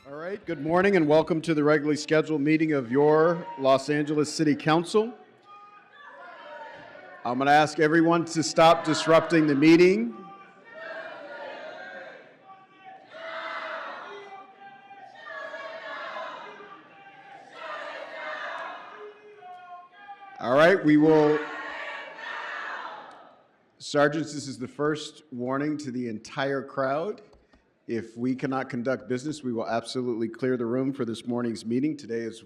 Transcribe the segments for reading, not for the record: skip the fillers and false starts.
All right, good morning and welcome to the regularly scheduled meeting of your Los Angeles City Council. I'm going to ask everyone to stop disrupting the meeting. All right, we will... Sergeants, this is the first warning to the entire crowd. If we cannot conduct business, we will absolutely clear the room for this morning's meeting. Today is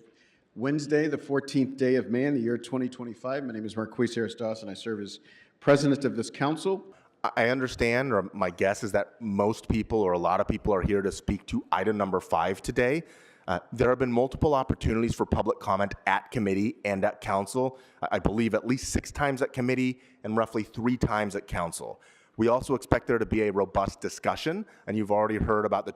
Wednesday, the 14th day of May in the year 2025. My name is Marquis Harris-Dawson, and I serve as president of this council. I understand, or my guess is that most people or a lot of people are here to speak to item number 5 today. There have been multiple opportunities for public comment at committee and at council. I believe at least 6 times at committee and roughly 3 times at council. We also expect there to be a robust discussion, and you've already heard about the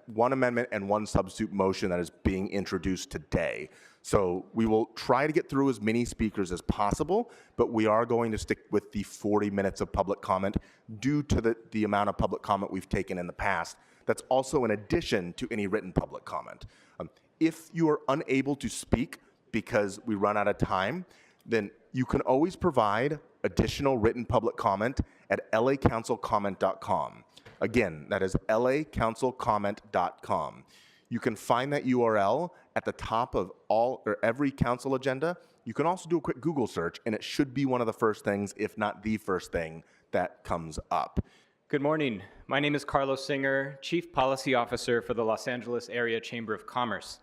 one amendment and 1 substitute motion that is being introduced today. So we will try to get through as many speakers as possible, but we are going to stick with the 40 minutes of public comment due to the amount of public comment we've taken in the past. That's also in addition to any written public comment. If you are unable to speak because we run out of time, then you can always provide additional written public comment at lacouncilcomment.com. Again, that is lacouncilcomment.com. You can find that URL at the top of every council agenda. You can also do a quick Google search, and it should be one of the first things, if not the first thing, that comes up. Good morning. My name is Carlos Singer, Chief Policy Officer for the Los Angeles Area Chamber of Commerce.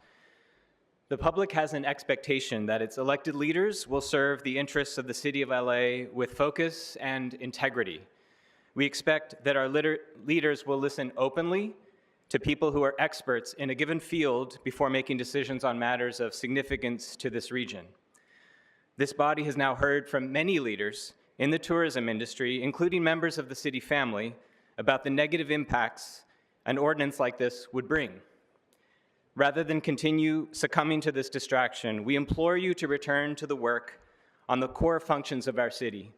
The public has an expectation that its elected leaders will serve the interests of the City of LA with focus and integrity. We expect that our leaders will listen openly to people who are experts in a given field before making decisions on matters of significance to this region. This body has now heard from many leaders in the tourism industry, including members of the city family, about the negative impacts an ordinance like this would bring. Rather than continue succumbing to this distraction, we implore you to return to the work on the core functions of our city: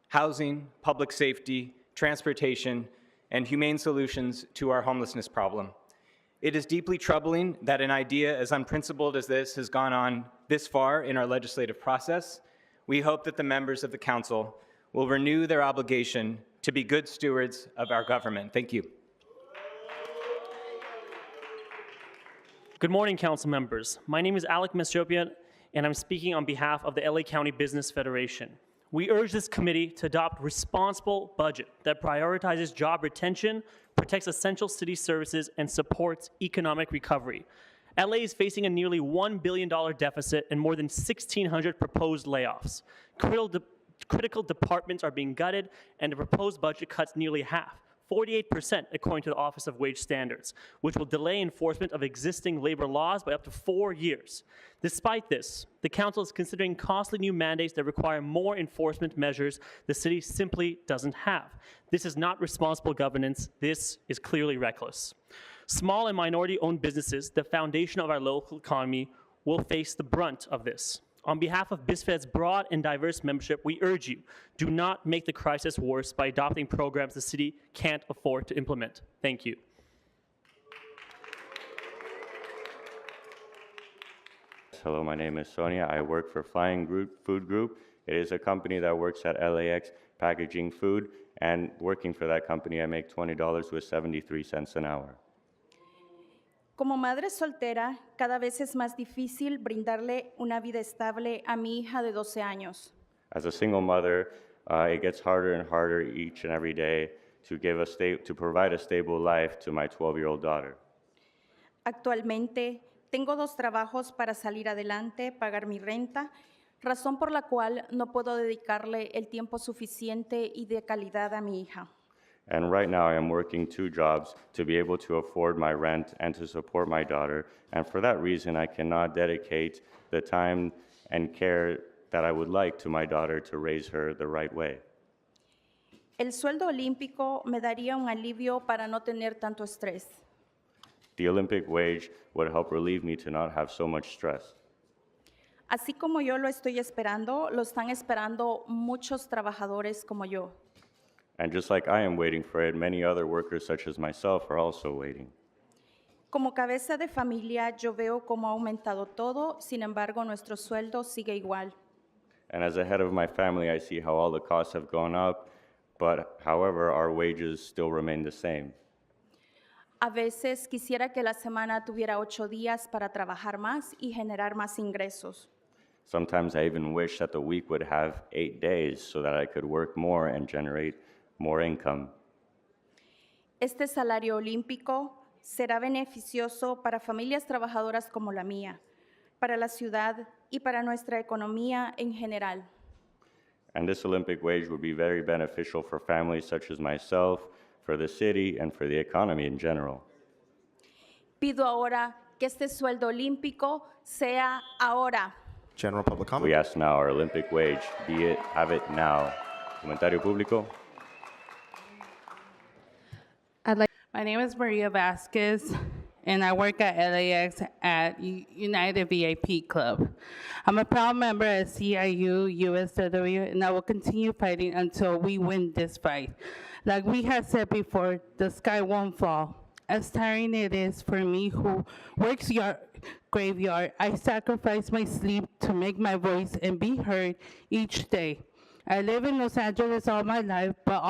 housing, public safety, transportation, and humane solutions to our homelessness problem. It is deeply troubling that an idea as unprincipled as this has gone on this far in our legislative process. We hope that the members of the council will renew their obligation to be good stewards of our government. Thank you. Good morning, council members. My name is Alec Mesjopian, and I'm speaking on behalf of the LA County Business Federation. We urge this committee to adopt a responsible budget that prioritizes job retention, protects essential city services, and supports economic recovery. LA is facing a nearly $1 billion deficit and more than 1,600 proposed layoffs. Critical departments are being gutted, and the proposed budget cuts nearly half, 48% according to the Office of Wage Standards, which will delay enforcement of existing labor laws by up to 4 years. Despite this, the council is considering costly new mandates that require more enforcement measures the city simply doesn't have. This is not responsible governance. This is clearly reckless. Small and minority-owned businesses, the foundation of our local economy, will face the brunt of this. On behalf of BizFed's broad and diverse membership, we urge you, do not make the crisis worse by adopting programs the city can't afford to implement. Thank you. Hello, my name is Sonia. I work for Flying Food Group. It is a company that works at LAX packaging food, and working for that company, I make $20 with 73 cents an hour. Como madre soltera, cada vez es más difícil brindarle una vida estable a mi hija de 12 años. As a single mother, it gets harder and harder each and every day to provide a stable life to my 12-year-old daughter. Actualmente, tengo 2 trabajos para salir adelante, pagar mi renta, razón por la cual no puedo dedicarle el tiempo suficiente y de calidad a mi hija. And right now I am working 2 jobs to be able to afford my rent and to support my daughter. And for that reason, I cannot dedicate the time and care that I would like to my daughter to raise her the right way. El sueldo olímpico me daría un alivio para no tener tanto estrés. The Olympic wage would help relieve me to not have so much stress. Así como yo lo estoy esperando, lo están esperando muchos trabajadores como yo. And just like I am waiting for it, many other workers such as myself are also waiting. Como cabeza de familia, yo veo cómo ha aumentado todo, sin embargo, nuestro sueldo sigue igual. And as a head of my family, I see how all the costs have gone up, but however, our wages still remain the same. A veces quisiera que la semana tuviera 8 días para trabajar más y generar más ingresos. Sometimes I even wish that the week would have 8 days so that I could work more and generate more income. Este salario olímpico será beneficioso para familias trabajadoras como la mía, para la ciudad y para nuestra economía en general. And this Olympic wage would be very beneficial for families such as myself, for the city, and for the economy in general. Pido ahora que este sueldo olímpico sea ahora. General public We comment. ask now our Olympic wage, have it now. Comentario público. My name is Maria Vasquez, and I work at LAX at United VIP Club. I'm a proud member at CIU, USW, and I will continue fighting until we win this fight. Like we have said before, the sky won't fall. As tiring it is for me who works graveyard, I sacrifice my sleep to make my voice and be heard each day. I live in Los Angeles all my life, but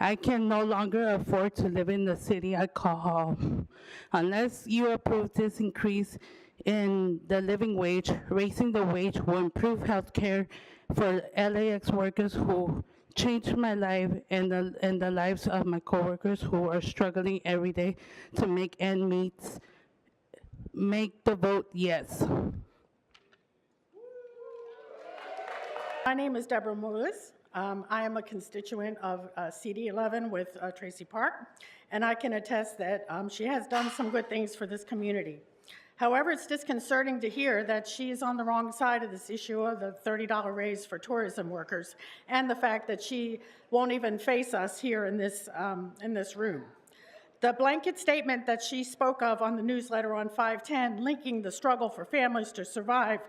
I can no longer afford to live in the city I call home. Unless you approve this increase in the living wage, raising the wage will improve healthcare for LAX workers who changed my life and the lives of my coworkers who are struggling every day to make ends meet. Make the vote yes. My name is Deborah Mullis. I am a constituent of CD11 with Tracy Park, and I can attest that she has done some good things for this community. However, it's disconcerting to hear that she is on the wrong side of this issue of the $30 raise for tourism workers and the fact that she won't even face us here in this room. The blanket statement that she spoke of on the newsletter on 5/10, linking the struggle for families to survive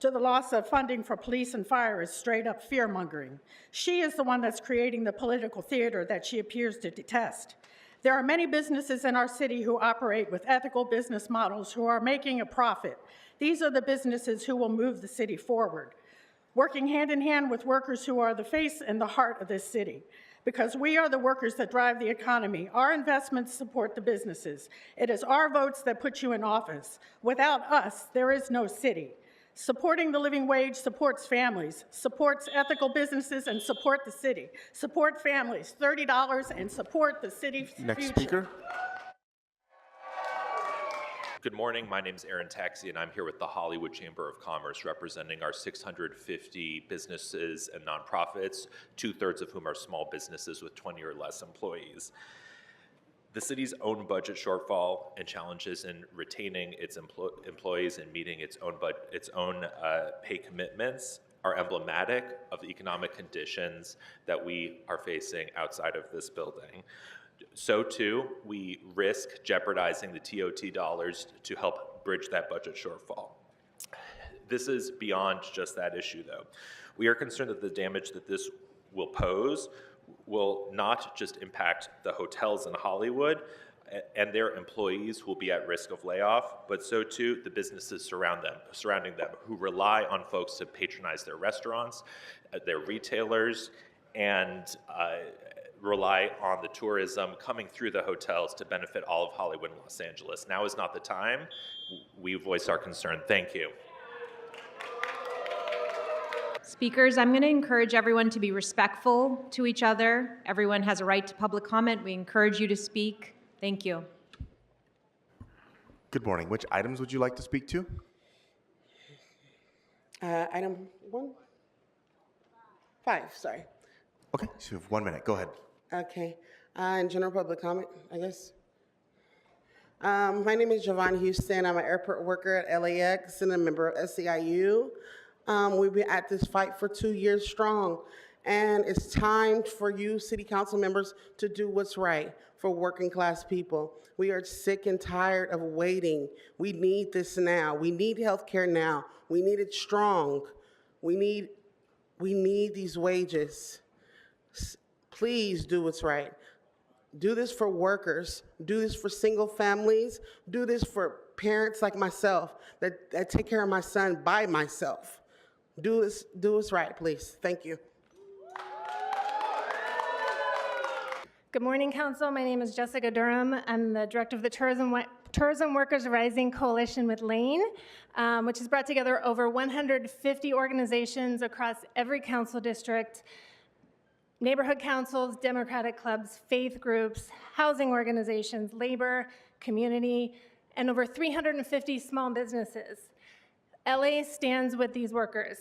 to the loss of funding for police and fire is straight up fear-mongering. She is the one that's creating the political theater that she appears to detest. There are many businesses in our city who operate with ethical business models who are making a profit. These are the businesses who will move the city forward, working hand in hand with workers who are the face and the heart of this city. Because we are the workers that drive the economy. Our investments support the businesses. It is our votes that put you in office. Without us, there is no city. Supporting the living wage supports families, supports ethical businesses, and support the city. Support families, $30, and support the city's Next future. speaker. Good morning. My name is Aaron Taxi, and I'm here with the Hollywood Chamber of Commerce, representing our 650 businesses and nonprofits, 2/3 of whom are small businesses with 20 or less employees. The city's own budget shortfall and challenges in retaining its employees and meeting its own pay commitments are emblematic of the economic conditions that we are facing outside of this building. So too, we risk jeopardizing the TOT dollars to help bridge that budget shortfall. This is beyond just that issue, though. We are concerned that the damage that this will pose will not just impact the hotels in Hollywood and their employees who will be at risk of layoff, but so too the businesses surrounding them who rely on folks to patronize their restaurants, their retailers, and rely on the tourism coming through the hotels to benefit all of Hollywood and Los Angeles. Now is not the time. We voice our concern. Thank you. Speakers, I'm going to encourage everyone to be respectful to each other. Everyone has a right to public comment. We encourage you to speak. Thank you. Good morning. Which items would you like to speak to? Item 5, sorry. Okay, so you have 1 minute. Go ahead. Okay, in general public comment, I guess. My name is Javon Houston. I'm an airport worker at LAX and a member of SEIU. We've been at this fight for 2 years strong, and it's time for you city council members to do what's right for working class people. We are sick and tired of waiting. We need this now. We need health care now. We need it strong. We need these wages. Please do what's right. Do this for workers. Do this for single families. Do this for parents like myself that take care of my son by myself. Do this right, please. Thank you. Good morning, Council. My name is Jessica Durham. I'm the director of the Tourism Workers Rising Coalition with Lane, which has brought together over 150 organizations across every council district, neighborhood councils, democratic clubs, faith groups, housing organizations, labor, community, and over 350 small businesses. LA stands with these workers,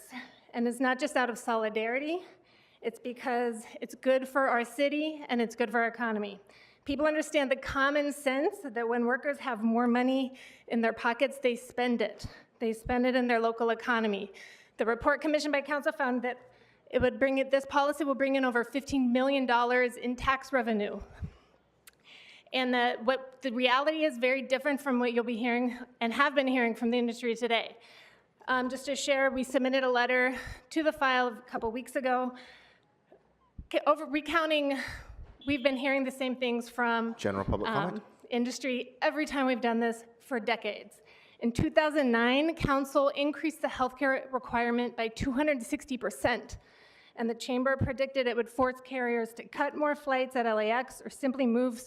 and it's not just out of solidarity. It's because it's good for our city and it's good for our economy. People understand the common sense that when workers have more money in their pockets, they spend it. They spend it in their local economy. The report commissioned by council found that this policy will bring in over $15 million in tax revenue. And what the reality is very different from what you'll be hearing and have been hearing from the industry today. Just to share, we submitted a letter to the file a couple weeks ago recounting, we've been hearing the same things from General public comment. Industry every time we've done this for decades. In 2009, council increased the healthcare requirement by 260%, and the chamber predicted it would force carriers to cut more flights at LAX or simply move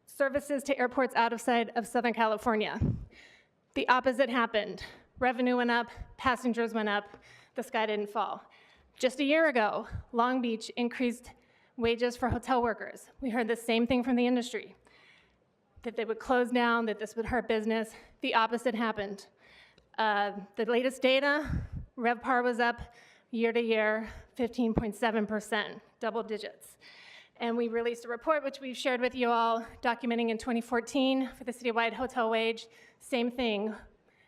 services to airports outside of Southern California. The opposite happened. Revenue went up, passengers went up, the sky didn't fall. Just a year ago, Long Beach increased wages for hotel workers. We heard the same thing from the industry, that they would close down, that this would hurt business. The opposite happened. The latest data, RevPAR was up year to year, 15.7%, double digits. And we released a report, which we've shared with you all, documenting in 2014 for the citywide hotel wage, same thing.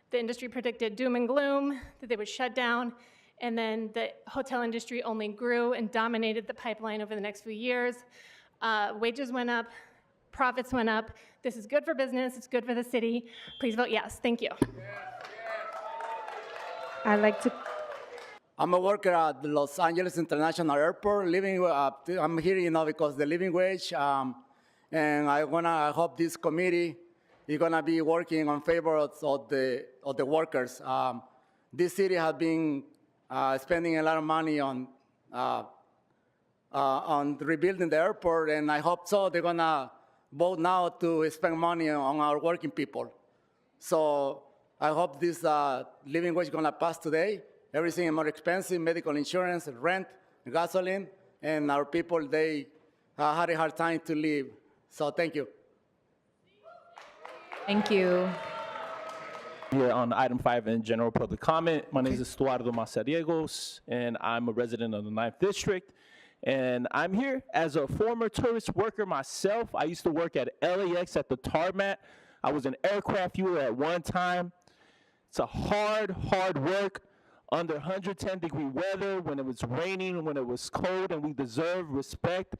The industry predicted doom and gloom, that they would shut down, and then the hotel industry only grew and dominated the pipeline over the next few years. Wages went up, profits went up. This is good for business, it's good for the city. Please vote yes, thank you. I'm a worker at the Los Angeles International Airport. I'm here, because the living wage, and I hope this committee is gonna be working on favor of the workers. This city has been spending a lot of money on rebuilding the airport, and I hope so they're gonna vote now to spend money on our working people. So I hope this living wage is gonna pass today. Everything is more expensive, medical insurance, rent, gasoline, and our people, they had a hard time to live. So thank you. Thank you. Here on item 5 in general public comment. My name is Estuardo Maceriegos, and I'm a resident of the 9th District. And I'm here as a former tourist worker myself. I used to work at LAX at the tarmac. I was an aircraft viewer at one time. It's a hard work under 110-degree weather, when it was raining, when it was cold, and we deserve respect.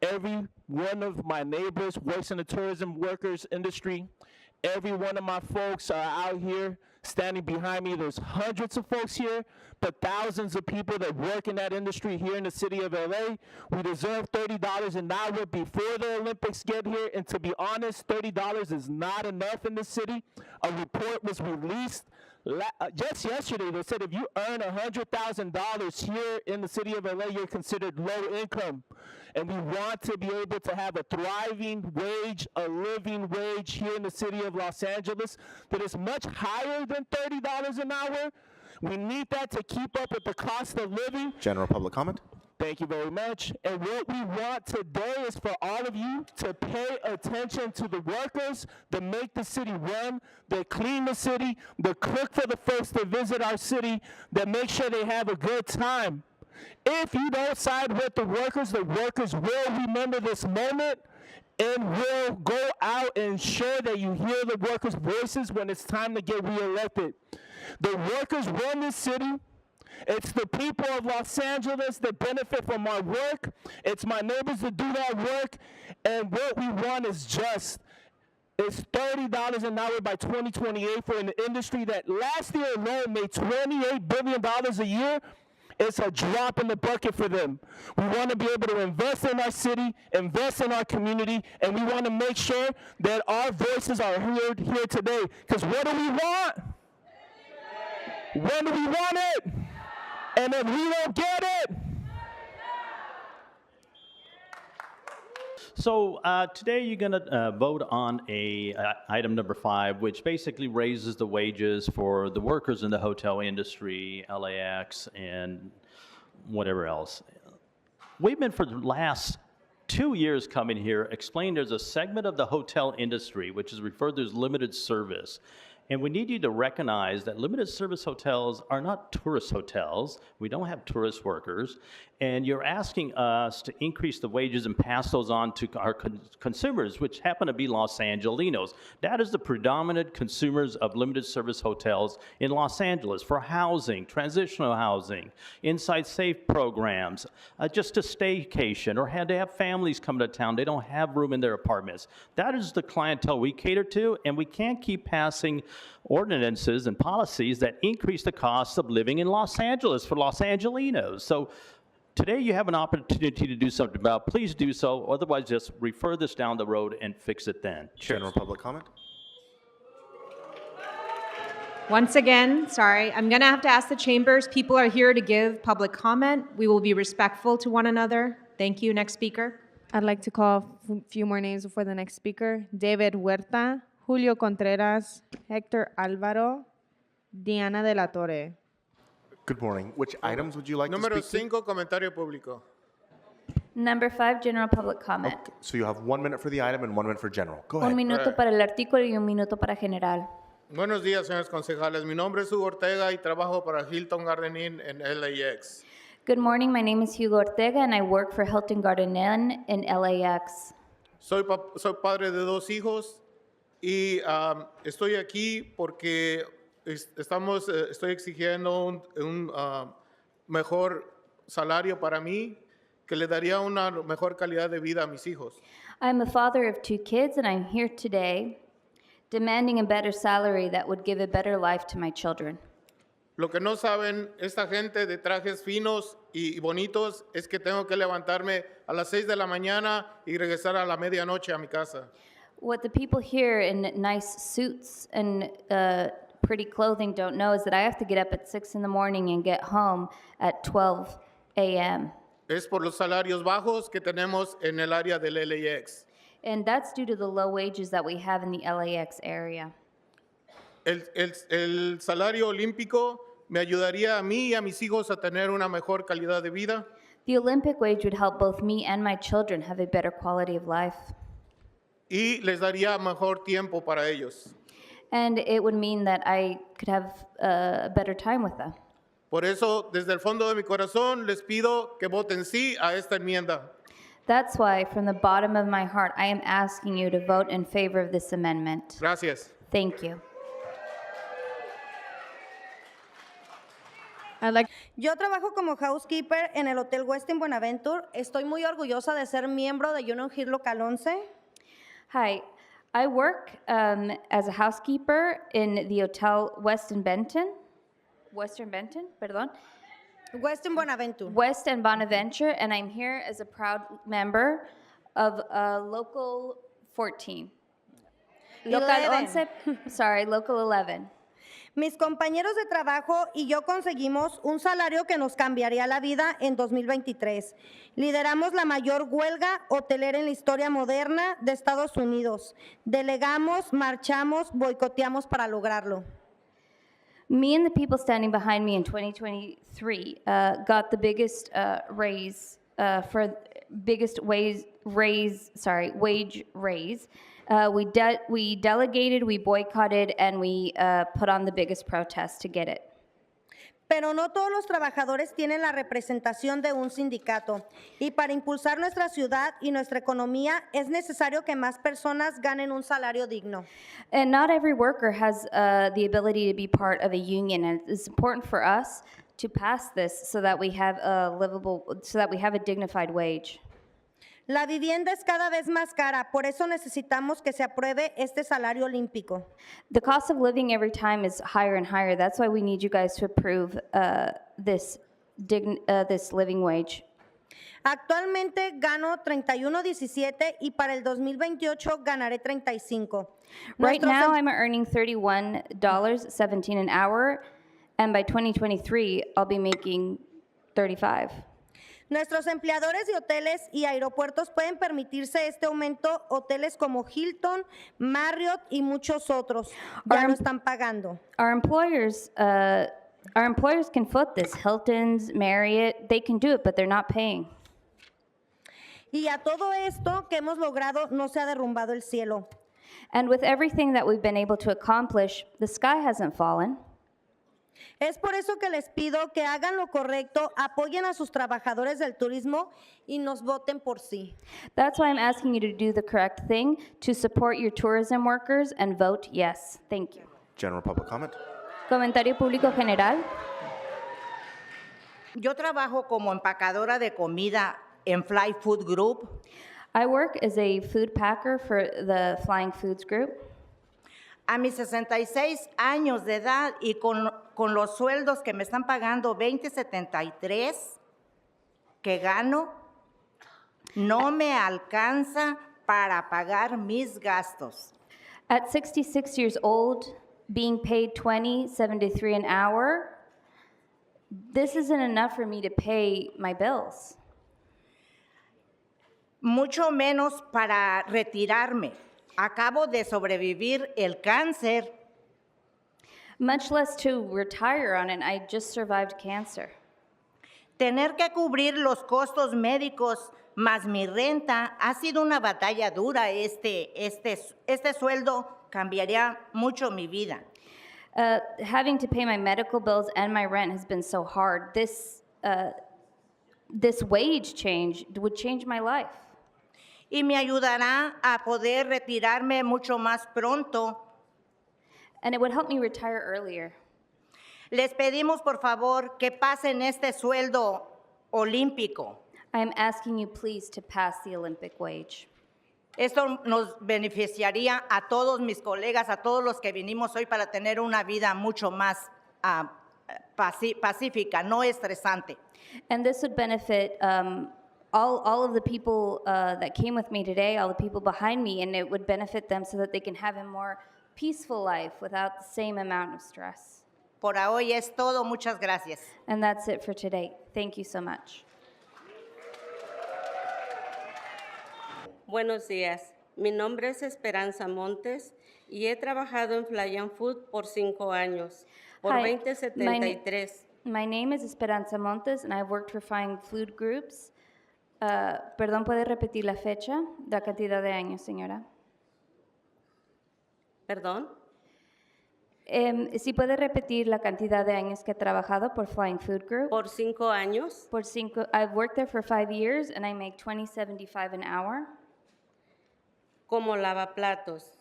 Every one of my neighbors works in the tourism workers industry. Every one of my folks are out here standing behind me. There's hundreds of folks here, but thousands of people that work in that industry here in the city of LA. We deserve $30 an hour before the Olympics get here, and to be honest, $30 is not enough in the city. A report was released just yesterday. They said if you earn $100,000 here in the city of LA, you're considered low income. And we want to be able to have a thriving wage, a living wage here in the city of Los Angeles that is much higher than $30 an hour. We need that to keep up with the cost of living. General public comment. Thank you very much. And what we want today is for all of you to pay attention to the workers that make the city run, that clean the city, that cook for the folks that visit our city, that make sure they have a good time. If you don't side with the workers will remember this moment and will go out and ensure that you hear the workers' voices when it's time to get reelected. The workers run this city. It's the people of Los Angeles that benefit from our work. It's my neighbors that do that work. And what we want is just. It's $30 an hour by 2028 for an industry that last year alone made $28 billion a year. it's a drop in the bucket for them. We want to be able to invest in our city, invest in our community, and we want to make sure that our voices are heard here today. Because what do we want? When do we want it? And if we don't get it, So today you're going to vote on item number 5, which basically raises the wages for the workers in the hotel industry, LAX, and whatever else. We've been for the last 2 years coming here explaining there's a segment of the hotel industry which is referred to as limited service. And we need you to recognize that limited service hotels are not tourist hotels. We don't have tourist workers. And you're asking us to increase the wages and pass those on to our consumers, which happen to be Los Angelinos. That is the predominant consumers of limited service hotels in Los Angeles for housing, transitional housing, inside safe programs, just a staycation, or had to have families come to town. They don't have room in their apartments. That is the clientele we cater to, and we can't keep passing ordinances and policies that increase the cost of living in Los Angeles for Los Angelinos. So today you have an opportunity to do something about it. Please do so. Otherwise, just refer this down the road and fix it then. General public comment? Once again, sorry, I'm going to have to ask the chambers. People are here to give public comment. We will be respectful to one another. Thank you. Next speaker. I'd like to call a few more names before the next speaker. David Huerta, Julio Contreras, Hector Alvaro, Diana de la Torre. Good morning. Which items would you like Número to speak 5, comentario público. Number 5, general public comment. to? So you have 1 minute for the item and 1 minute for general. Go ahead. Un minuto para el artículo y un minuto para general. Buenos días, señores concejales. Mi nombre es Hugo Ortega y trabajo para Hilton Garden Inn en LAX. Good morning, my name is Hugo Ortega and I work for Hilton Garden Inn in LAX. Soy padre de 2 hijos y estoy aquí porque estoy exigiendo un mejor salario para mí que le daría una mejor calidad de vida a mis hijos. I'm a father of 2 kids and I'm here today demanding a better salary that would give a better life to my children. Lo que no saben esta gente de trajes finos y bonitos es que tengo que levantarme a las 6 de la mañana y regresar a la medianoche a mi casa. What the people here in nice suits and pretty clothing don't know is that I have to get up at 6 in the morning and get home at 12 a.m. Es por los salarios bajos que tenemos en el área del LAX. And that's due to the low wages that we have in the LAX area. El salario olímpico me ayudaría a mí y a mis hijos a tener una mejor calidad de vida. The Olympic wage would help both me and my children have a better quality of life. Y les daría mejor tiempo para ellos. And it would mean that I could have a better time with them. Por eso, desde el fondo de mi corazón, les pido que voten sí a esta enmienda. That's why, from the bottom of my heart, I am asking you to vote in favor of this amendment. Gracias. Thank you. Yo trabajo como housekeeper en el Hotel Westin Buenaventure. Estoy muy orgullosa de ser miembro de Union Hill Local 11. Hi, I work as a housekeeper in the Hotel Westin Buenaventure, West and Bonaventure, and I'm here as a proud member of Local 14. Local 11. Mis compañeros de trabajo y yo conseguimos un salario que nos cambiaría la vida en 2023. Lideramos la mayor huelga hotelera en la historia moderna de Estados Unidos. Delegamos, marchamos, boicoteamos para lograrlo. Me and the people standing behind me in 2023 got the biggest wage raise. We delegated, we boycotted, and we put on the biggest protest to get it. Pero no todos los trabajadores tienen la representación de un sindicato. Y para impulsar nuestra ciudad y nuestra economía es necesario que más personas ganen un salario digno. And not every worker has the ability to be part of a union, and it's important for us to pass this so that we have a dignified wage. La vivienda es cada vez más cara, por eso necesitamos que se apruebe este salario olímpico. The cost of living every time is higher and higher. That's why we need you guys to approve this this living wage. Actualmente gano 31.17 y para el 2028 ganaré 35. Right Nuestros now, em- I'm earning $31.17 an hour, and by 2023, I'll be making 35. Nuestros empleadores de hoteles y aeropuertos pueden permitirse este aumento. Hoteles como Hilton, Marriott y muchos otros ya lo están pagando. Our employers can foot this. Hilton's, Marriott, they can do it, but they're not paying. Y a todo esto que hemos logrado no se ha derrumbado el cielo. And with everything that we've been able to accomplish, the sky hasn't fallen. Es por eso que les pido que hagan lo correcto, apoyen a sus trabajadores del turismo y nos voten por sí. That's why I'm asking you to do the correct thing, to support your tourism workers and vote yes. Thank you. General public comment. Comentario público general. Yo trabajo como empacadora de comida en Fly Food Group. I work as a food packer for the Flying Foods Group. A mis 66 años de edad y con los sueldos que me están pagando, 20.73 que gano, no me alcanza para pagar mis gastos. At 66 years old, being paid $20.73 an hour, this isn't enough for me to pay my bills. Mucho menos para retirarme. Acabo de sobrevivir el cáncer. Much less to retire on it. I just survived cancer. Tener que cubrir los costos médicos más mi renta ha sido una batalla dura. Este sueldo cambiaría mucho mi vida. Having to pay my medical bills and my rent has been so hard. This wage change would change my life. Y me ayudará a poder retirarme mucho más pronto. And it would help me retire earlier. Les pedimos por favor que pasen este sueldo olímpico. I am asking you please to pass the Olympic wage. Esto nos beneficiaría a todos mis colegas, a todos los que vinimos hoy para tener una vida mucho más pacífica, no estresante. And this would benefit all of the people that came with me today, all the people behind me, and it would benefit them so that they can have a more peaceful life without the same amount of stress. Por hoy es todo. Muchas gracias. And that's it for today. Thank you so much. Buenos días. Mi nombre es Esperanza Montes y he trabajado en Fly and Food por 5 años, por Hi, 2073. My name is Esperanza Montes, and I've worked for Flying Food Groups. Perdón, ¿puede repetir la fecha, la cantidad de años, señora? ¿Perdón? ¿Sí puede repetir la cantidad de años que ha trabajado por Flying Food Group? Por 5 años. I've worked there for 5 years, and I make $20.75 an hour. Como lavaplatos.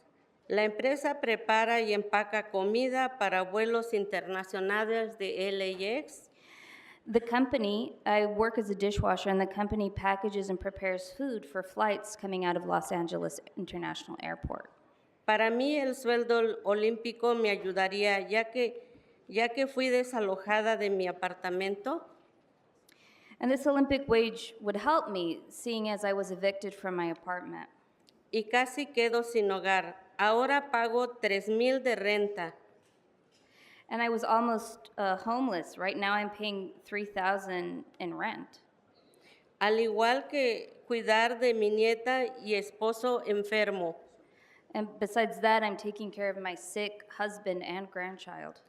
La empresa prepara y empaca comida para vuelos internacionales de LAX. The company, I work as a dishwasher, and the company packages and prepares food for flights coming out of Los Angeles International Airport. Para mí el sueldo olímpico me ayudaría ya que fui desalojada de mi apartamento. And this Olympic wage would help me, seeing as I was evicted from my apartment. Y casi quedo sin hogar. Ahora pago $3,000 de renta. And I was almost homeless. Right now I'm paying $3,000 in rent. Al igual que cuidar de mi nieta y esposo enfermo. And besides that, I'm taking care of my sick husband and grandchild.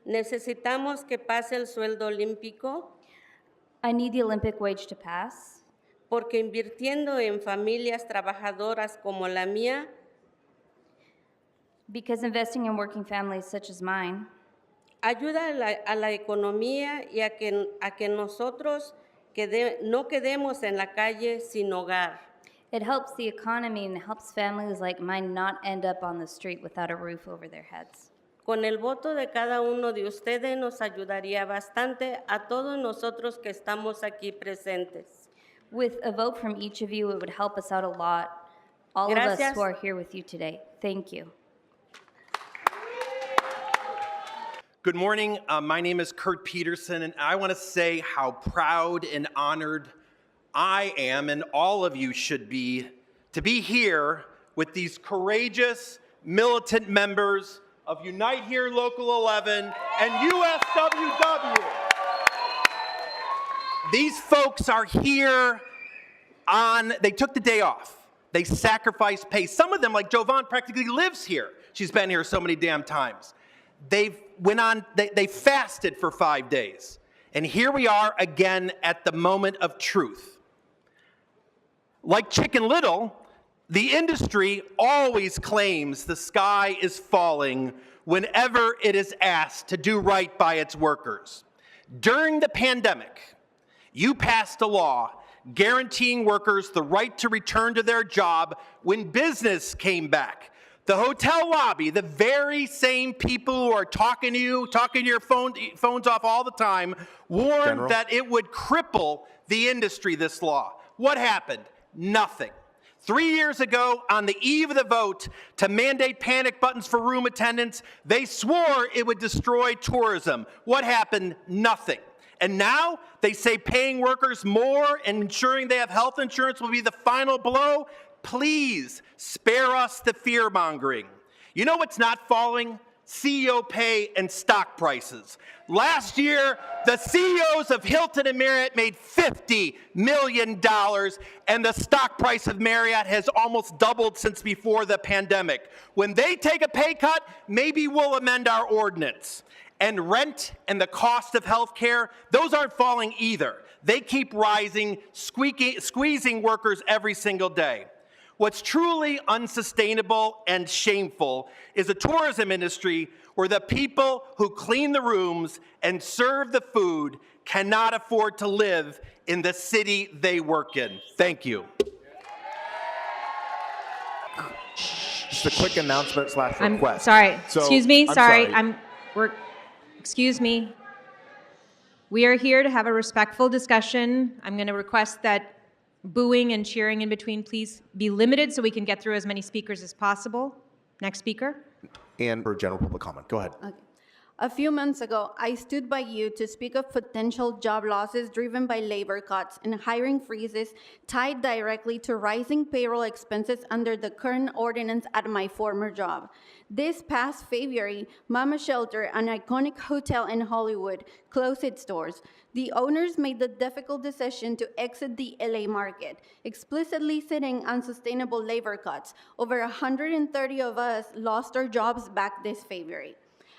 Necesitamos que pase el sueldo olímpico. I need the Olympic wage to pass. Porque invirtiendo en familias trabajadoras como la mía, because investing in working families such as mine ayuda a la economía y a que nosotros no quedemos en la calle sin hogar. It helps the economy and helps families like mine not end up on the street without a roof over their heads. Con el voto de cada uno de ustedes nos ayudaría bastante a todos nosotros que estamos aquí presentes. With a vote from each of you, it would help us out a lot, all Gracias. of us who are here with you today. Thank you. Good morning. My name is Kurt Peterson, and I want to say how proud and honored I am, and all of you should be, to be here with these courageous, militant members of Unite Here Local 11 and USWW. These folks are here they took the day off. They sacrificed pay. Some of them, like Jovan, practically lives here. She's been here so many damn times. They fasted for 5 days. And here we are again at the moment of truth. Like Chicken Little, the industry always claims the sky is falling whenever it is asked to do right by its workers. During the pandemic, you passed a law guaranteeing workers the right to return to their job when business came back. The hotel lobby, the very same people who are talking to your phones off all the time, warned that it would cripple the industry, this law. What happened? Nothing. 3 years ago, on the eve of the vote to mandate panic buttons for room attendants, they swore it would destroy tourism. What happened? Nothing. And now they say paying workers more and ensuring they have health insurance will be the final blow. Please spare us the fear-mongering. You know what's not falling? CEO pay and stock prices. Last year, the CEOs of Hilton and Marriott made $50 million, and the stock price of Marriott has almost doubled since before the pandemic. When they take a pay cut, maybe we'll amend our ordinance. And rent and the cost of health care, those aren't falling either. They keep rising, squeezing workers every single day. What's truly unsustainable and shameful is a tourism industry where the people who clean the rooms and serve the food cannot afford to live in the city they work in. Thank you. Just a quick announcement / request. I'm sorry. So, Excuse me. I'm Sorry. Excuse me. We are here to have a respectful discussion. I'm going to request that booing and cheering in between please be limited so we can get through as many speakers as possible. Next speaker. And for general public comment. Go ahead. Okay. A few months ago, I stood by you to speak of potential job losses driven by labor cuts and hiring freezes tied directly to rising payroll expenses under the current ordinance at my former job. This past February, Mama Shelter, an iconic hotel in Hollywood, closed its doors. The owners made the difficult decision to exit the LA market, explicitly citing unsustainable labor cuts. Over 130 of us lost our jobs back this February.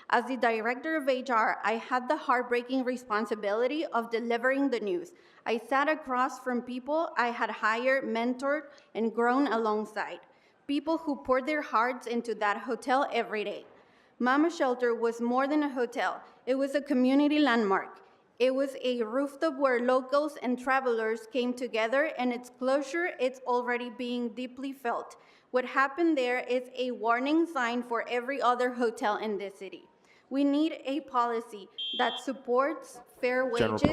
As the director of HR, I had the heartbreaking responsibility of delivering the news. I sat across from people I had hired, mentored, and grown alongside. People who poured their hearts into that hotel every day. Mama Shelter was more than a hotel. It was a community landmark. It was a rooftop where locals and travelers came together, and its closure is already being deeply felt. What happened there is a warning sign for every other hotel in this city. We need a policy that supports fair wages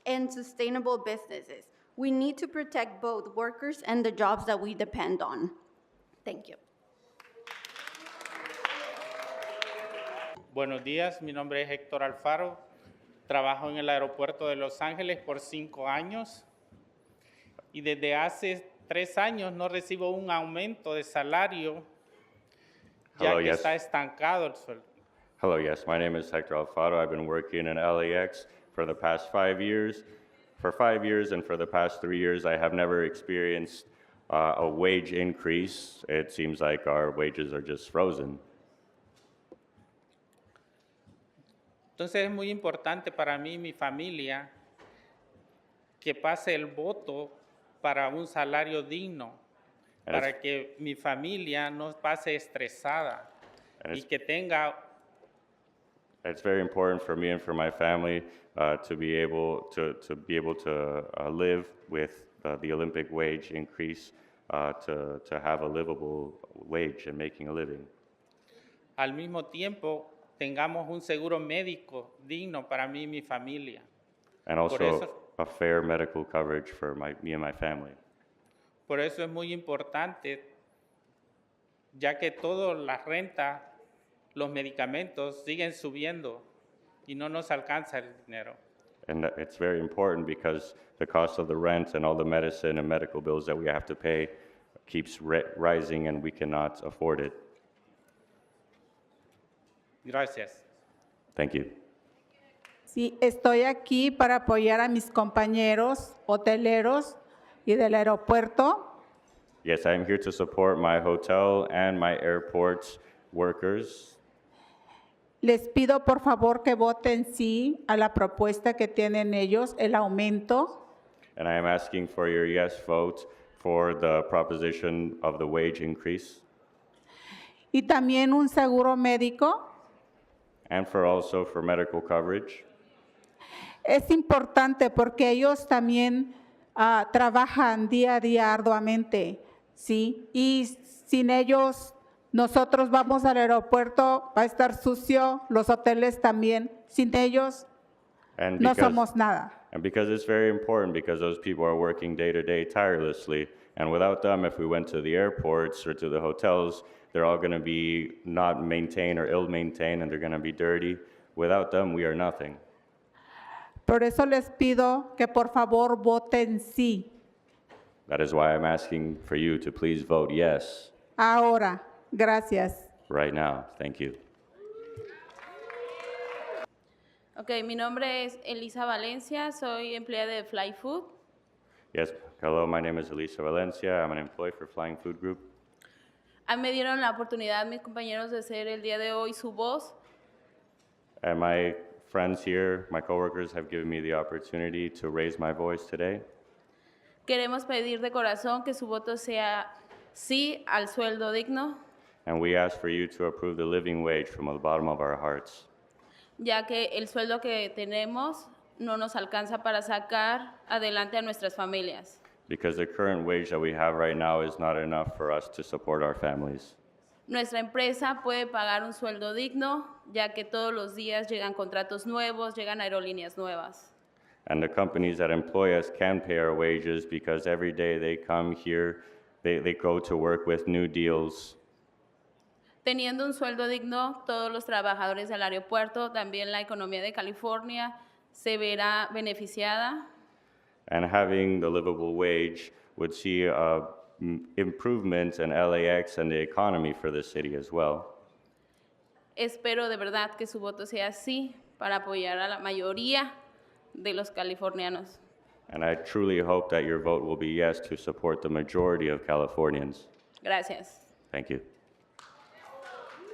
and sustainable businesses. We need to protect both workers and the jobs that we depend on. Thank you. Buenos días, mi nombre es Héctor Alfaro. Trabajo en el aeropuerto de Los Ángeles por 5 años y desde hace 3 años no recibo un aumento de salario ya que está estancado el sueldo. Hello, yes, my name is Hector Alfaro. I've been working in LAX for the past 5 years. For 5 years and for the past 3 years, I have never experienced a wage increase. It seems like our wages are just frozen. Entonces es muy importante para mí y mi familia que pase el voto para un salario digno, para que mi familia no pase estresada y que tenga. It's very important for me and for my family to be able to live with the Olympic wage increase, to have a livable wage and making a living. Al mismo tiempo, tengamos un seguro médico digno para mí y mi familia. And also a fair medical coverage for me and my family. Por eso es muy importante, ya que toda la renta los medicamentos siguen subiendo y no nos alcanza el dinero. And it's very important because the cost of the rent and all the medicine and medical bills that we have to pay keeps rising and we cannot afford it. Gracias. Thank you. Sí, estoy aquí para apoyar a mis compañeros hoteleros y del aeropuerto. Yes, I am here to support my hotel and my airport workers. Les pido por favor que voten sí a la propuesta que tienen ellos, el aumento. And I am asking for your yes vote for the proposition of the wage increase Y también un seguro médico. and for medical coverage. Es importante porque ellos también trabajan día a día arduamente, ¿sí? Y sin ellos, nosotros vamos al aeropuerto, va a estar sucio, los hoteles también. Sin ellos, And no because, somos nada. and because it's very important because those people are working day to day tirelessly. And without them, if we went to the airports or to the hotels, they're all going to be not maintained or ill maintained and they're going to be dirty. Without them, we are nothing. Por eso les pido que por favor voten sí. That is why I'm asking for you to please vote yes Ahora, gracias. right now. Thank you. Ok, mi nombre es Elisa Valencia, soy empleada de Fly Food. Yes, hello, my name is Elisa Valencia. I'm an employee for Flying Food Group. Me dieron la oportunidad, mis compañeros, de ser el día de hoy su voz. And my friends here, my coworkers, have given me the opportunity to raise my voice today. Queremos pedir de corazón que su voto sea sí al sueldo digno, And we ask for you to approve the living wage from the bottom of our hearts, ya que el sueldo que tenemos no nos alcanza para sacar adelante a nuestras familias. because the current wage that we have right now is not enough for us to support our families. Nuestra empresa puede pagar un sueldo digno, ya que todos los días llegan contratos nuevos, llegan aerolíneas nuevas. And the companies that employ us can pay our wages because every day they come here, they go to work with new deals. Teniendo un sueldo digno, todos los trabajadores del aeropuerto, también la economía de California, se verá beneficiada. And having the livable wage would see improvements in LAX and the economy for the city as well. Espero de verdad que su voto sea sí para apoyar a la mayoría de los californianos. And I truly hope that your vote will be yes to support the majority of Californians. Gracias. Thank you.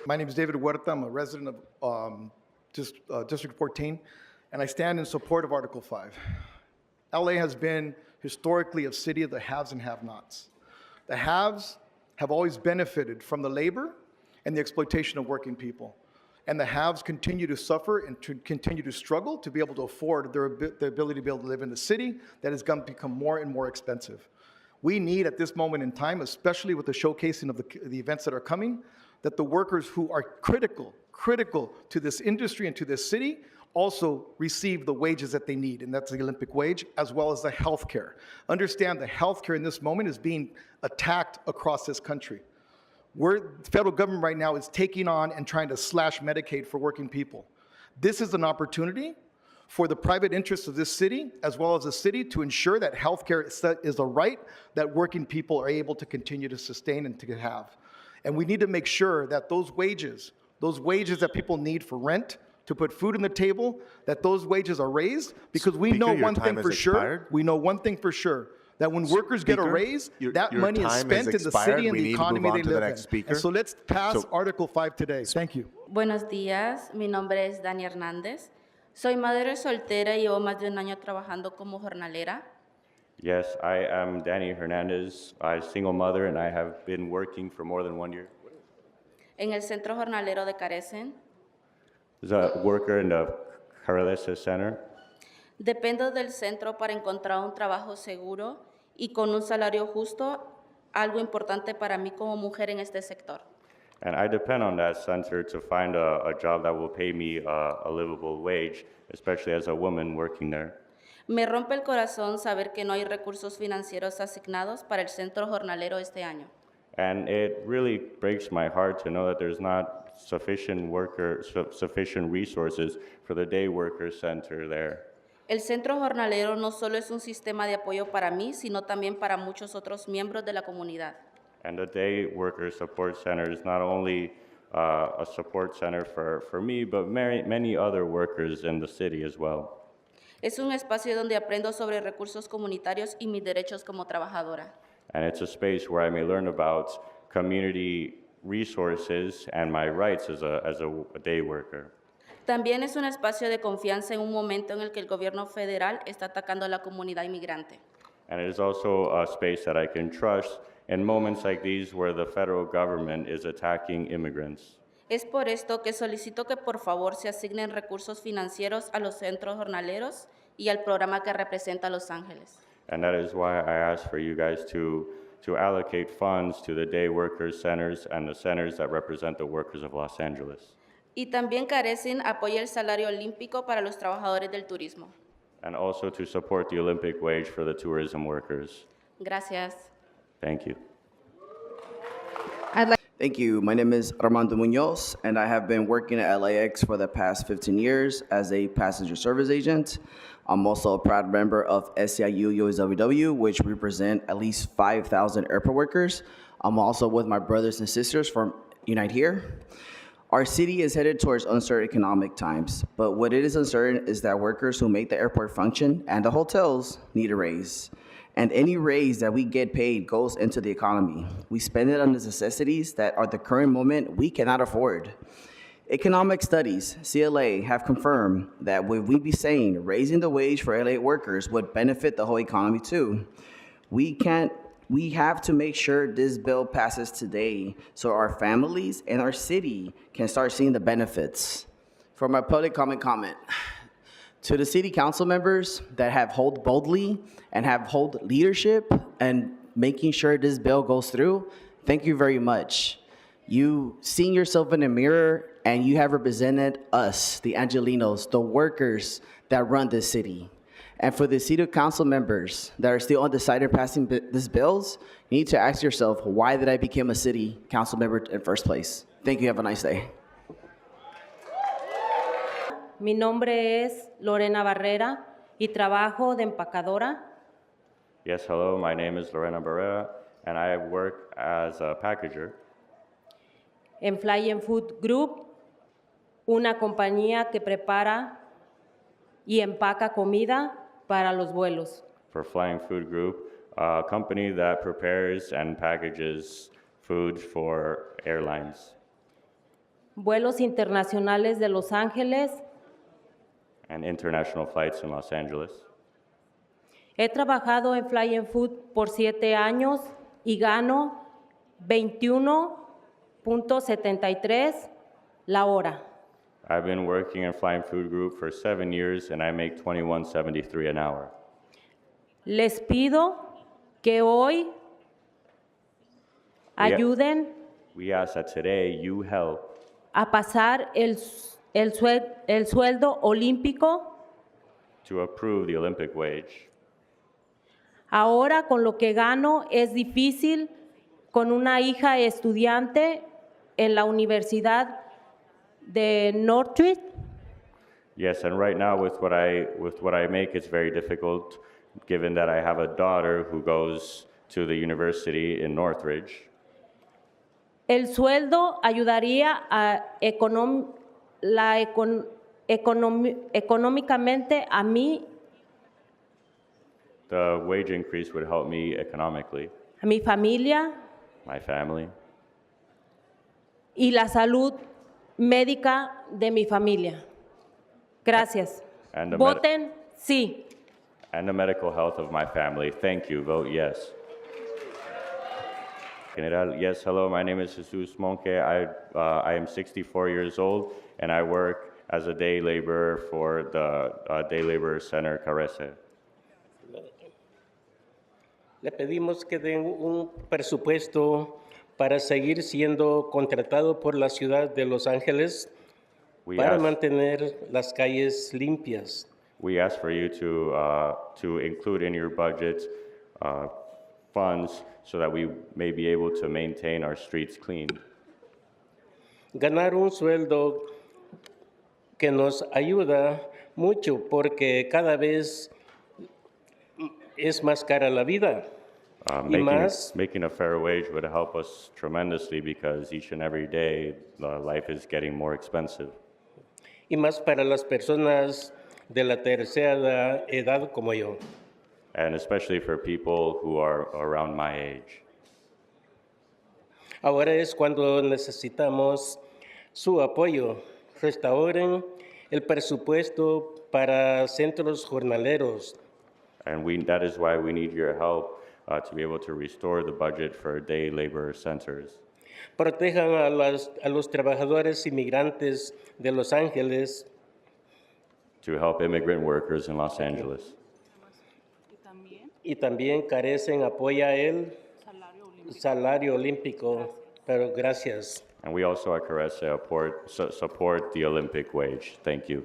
My name is David Huerta. I'm a resident of District 14, and I stand in support of Article 5. LA has been historically a city of the haves and have-nots. The haves have always benefited from the labor and the exploitation of working people. And the haves continue to suffer and to continue to struggle to be able to afford their ability to be able to live in the city that has become more and more expensive. We need at this moment in time, especially with the showcasing of the events that are coming, that the workers who are critical to this industry and to this city also receive the wages that they need, and that's the Olympic wage, as well as the health care. Understand the health care in this moment is being attacked across this country. The federal government right now is taking on and trying to slash Medicaid for working people. This is an opportunity for the private interests of this city, as well as the city, to ensure that health care is a right that working people are able to continue to sustain and to have. And we need to make sure that those wages that people need for rent, to put food on the table, that those wages are raised, because we know one thing for sure. We know one thing for sure, that when workers get a raise, that money is spent in the city and the economy they live in. And so let's pass Article 5 today. Thank you. Buenos días, mi nombre es Dani Hernández. Soy madre soltera y llevo más de un año trabajando como jornalera. Yes, I am Danny Hernandez. I'm a single mother and I have been working for more than 1 year. En el Centro Jornalero de Carecen. As a worker in the Carlesa Center. Dependo del centro para encontrar un trabajo seguro y con un salario justo, algo importante para mí como mujer en este sector. And I depend on that center to find a job that will pay me a livable wage, especially as a woman working there. Me rompe el corazón saber que no hay recursos financieros asignados para el Centro Jornalero este año. And it really breaks my heart to know that there's not sufficient resources for the day worker center there. El centro jornalero no solo es un sistema de apoyo para mí, sino también para muchos otros miembros de la comunidad. And the day worker support center is not only a support center for me, but many other workers in the city as well. Es un espacio donde aprendo sobre recursos comunitarios y mis derechos como trabajadora. And it's a space where I may learn about community resources and my rights as a day worker. También es un espacio de confianza en un momento en el que el gobierno federal está atacando a la comunidad inmigrante. And it is also a space that I can trust in moments like these where the federal government is attacking immigrants. Es por esto que solicito que por favor se asignen recursos financieros a los centros jornaleros y al programa que representa a Los Ángeles. And that is why I ask for you guys to allocate funds to the day workers centers and the centers that represent the workers of Los Angeles. Y también carecen apoya el salario olímpico para los trabajadores del turismo. And also to support the Olympic wage for the tourism workers. Gracias. Thank you. Thank you. My name is Armando Munoz, and I have been working at LAX for the past 15 years as a passenger service agent. I'm also a proud member of SEIU USWW, which represent at least 5,000 airport workers. I'm also with my brothers and sisters from Unite Here. Our city is headed towards uncertain economic times, but what it is uncertain is that workers who make the airport function and the hotels need a raise. And any raise that we get paid goes into the economy. We spend it on the necessities that are the current moment we cannot afford. Economic studies, CLA, have confirmed that what we be saying raising the wage for LA workers would benefit the whole economy too. We have to make sure this bill passes today so our families and our city can start seeing the benefits. For my public comment. To the city council members that have held boldly and have held leadership and making sure this bill goes through, thank you very much. You seen yourself in the mirror and you have represented us, the Angelinos, the workers that run this city. And for the city council members that are still undecided passing these bills, you need to ask yourself, why did I become a city council member in first place? Thank you, have a nice day. Mi nombre es Lorena Barrera y trabajo de empacadora. Yes, hello, my name is Lorena Barrera, and I work as a packager En Fly and Food Group, una compañía que prepara y empaca comida para los vuelos. for Flying Food Group, a company that prepares and packages food for airlines Vuelos internacionales de Los Ángeles. and international flights in Los Angeles. He trabajado en Fly and Food por 7 años y gano 21.73 la hora. I've been working in Flying Food Group for 7 years, and I make $21.73 an hour. Les pido que hoy ayuden We ask that today you help a pasar el sueldo olímpico. to approve the Olympic wage. Ahora con lo que gano es difícil con una hija estudiante en la Universidad de Northridge. Yes, and right now with what I make, it's very difficult, given that I have a daughter who goes to the university in Northridge. El sueldo ayudaría a económicamente a mí, The wage increase would help me economically, a mi familia my family, y la salud médica de mi familia. Gracias. and the, Voten sí. and the medical health of my family. Thank you. Vote yes. General, yes, hello. My name is Jesus Monke. I am 64 years old, and I work as a day laborer for the Day Labor Center Carece. Le pedimos que den un presupuesto para seguir siendo contratado por la ciudad de Los Ángeles para mantener las calles limpias. We ask for you to include in your budget funds so that we may be able to maintain our streets clean. ganar un sueldo que nos ayuda mucho porque cada vez es más cara la vida. Y más Making a fair wage would help us tremendously because each and every day life is getting more expensive. y más para las personas de la tercera edad como yo. And especially for people who are around my age. Ahora es cuando necesitamos su apoyo. Restauren el presupuesto para centros jornaleros. And that is why we need your help to be able to restore the budget for day labor centers. Protejan a los trabajadores inmigrantes de Los Ángeles. To help immigrant workers in Los Angeles. Y también carecen apoya el salario olímpico. Pero gracias. And we also at Caressa support the Olympic wage. Thank you.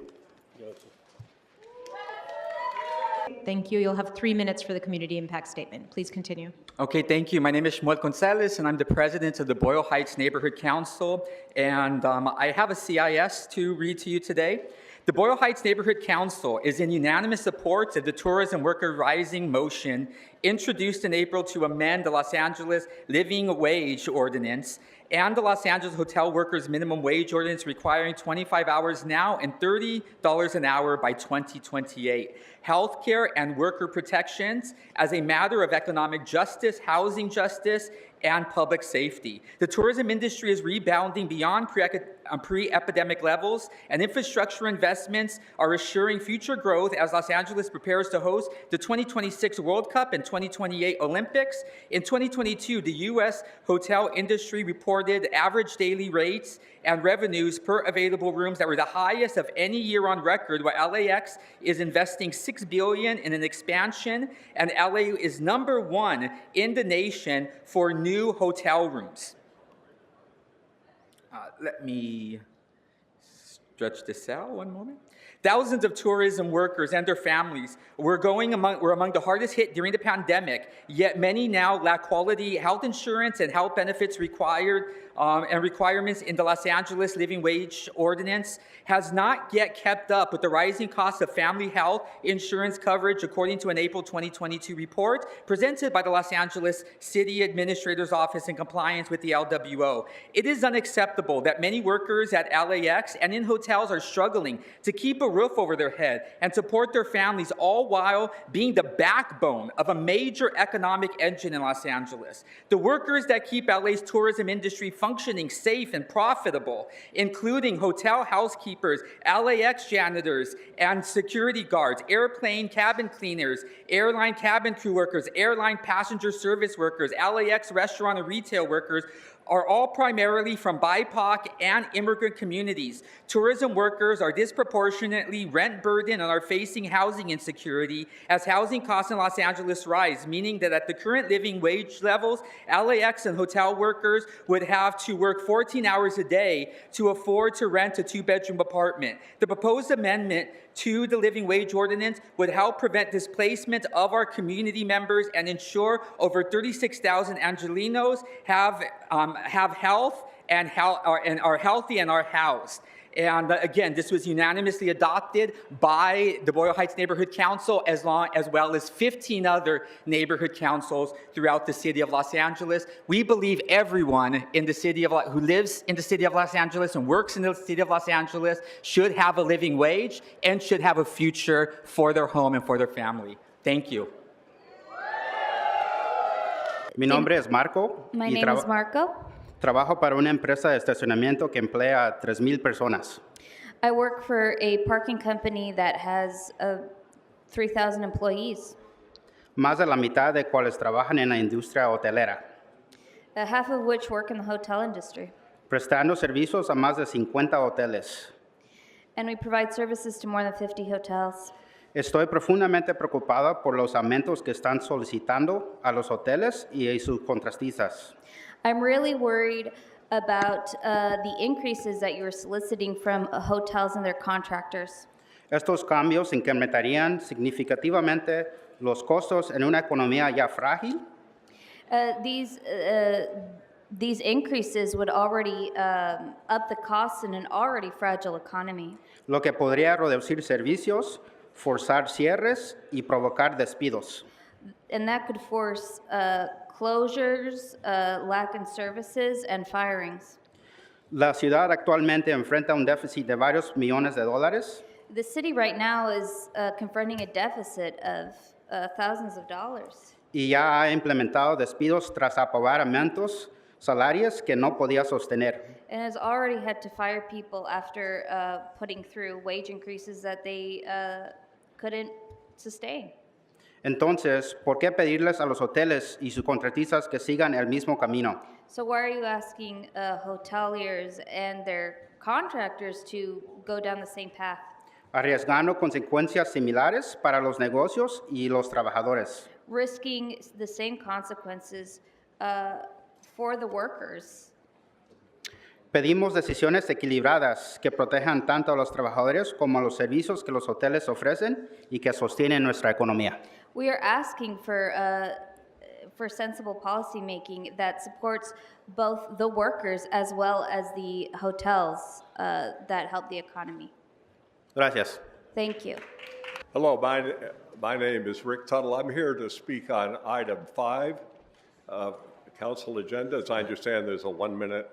Thank you. You'll have 3 minutes for the community impact statement. Please continue. Okay, thank you. My name is Shmuel Gonzalez, and I'm the president of the Boyle Heights Neighborhood Council. And I have a CIS to read to you today. The Boyle Heights Neighborhood Council is in unanimous support of the Tourism Worker Rising motion introduced in April to amend the Los Angeles Living Wage Ordinance and the Los Angeles Hotel Workers Minimum Wage Ordinance requiring 25 hours now and $30 an hour by 2028. Healthcare and worker protections as a matter of economic justice, housing justice, and public safety. The tourism industry is rebounding beyond pre-epidemic levels, and infrastructure investments are assuring future growth as Los Angeles prepares to host the 2026 World Cup and 2028 Olympics. In 2022, the U.S. hotel industry reported average daily rates and revenues per available rooms that were the highest of any year on record, while LAX is investing $6 billion in an expansion, and LA is #1 in the nation for new hotel rooms. Let me stretch this out one moment. Thousands of tourism workers and their families were among the hardest hit during the pandemic, yet many now lack quality health insurance and health benefits required and requirements in the Los Angeles Living Wage Ordinance has not yet kept up with the rising cost of family health insurance coverage, according to an April 2022 report presented by the Los Angeles City Administrator's Office in compliance with the LWO. It is unacceptable that many workers at LAX and in hotels are struggling to keep a roof over their head and support their families, all while being the backbone of a major economic engine in Los Angeles. The workers that keep LA's tourism industry functioning safe and profitable, including hotel housekeepers, LAX janitors and security guards, airplane cabin cleaners, airline cabin crew workers, airline passenger service workers, LAX restaurant and retail workers, are all primarily from BIPOC and immigrant communities. Tourism workers are disproportionately rent burdened and are facing housing insecurity as housing costs in Los Angeles rise, meaning that at the current living wage levels, LAX and hotel workers would have to work 14 hours a day to afford to rent a 2-bedroom apartment. The proposed amendment to the Living Wage Ordinance would help prevent displacement of our community members and ensure over 36,000 Angelenos have health and are healthy and are housed. And again, this was unanimously adopted by the Boyle Heights Neighborhood Council as well as 15 other neighborhood councils throughout the city of Los Angeles. We believe everyone in the city of who lives in the city of Los Angeles and works in the city of Los Angeles should have a living wage and should have a future for their home and for their family. Thank you. Mi nombre es Marco. My name is Marco. Trabajo para una empresa de estacionamiento que emplea a 3,000 personas. I work for a parking company that has 3,000 employees. Más de la mitad de cuales trabajan en la industria hotelera. Half of which work in the hotel industry. Prestando servicios a más de 50 hoteles. And we provide services to more than 50 hotels. Estoy profundamente preocupada por los aumentos que están solicitando a los hoteles y a sus contratistas. I'm really worried about the increases that you're soliciting from hotels and their contractors. Estos cambios incrementarían significativamente los costos en una economía ya frágil. these increases would already up the costs in an already fragile economy. lo que podría reducir servicios, forzar cierres y provocar despidos. And that could force closures, lack in services, and firings. La ciudad actualmente enfrenta un déficit de varios millones de dólares The city right now is confronting a deficit of thousands of dollars. y ya ha implementado despidos tras aprobar aumentos salarios que no podía sostener. And has already had to fire people after putting through wage increases that they couldn't sustain. Entonces, ¿por qué pedirles a los hoteles y sus contratistas que sigan el mismo camino? So why are you asking hoteliers and their contractors to go down the same path? Arriesgando consecuencias similares para los negocios y los trabajadores. Risking the same consequences for the workers. Pedimos decisiones equilibradas que protejan tanto a los trabajadores como a los servicios que los hoteles ofrecen y que sostienen nuestra economía. We are asking for sensible policy making that supports both the workers as well as the hotels that help the economy. Gracias. Thank you. Hello, my name is Rick Tuttle. I'm here to speak on item 5 of the council agenda. As I understand, there's a 1-minute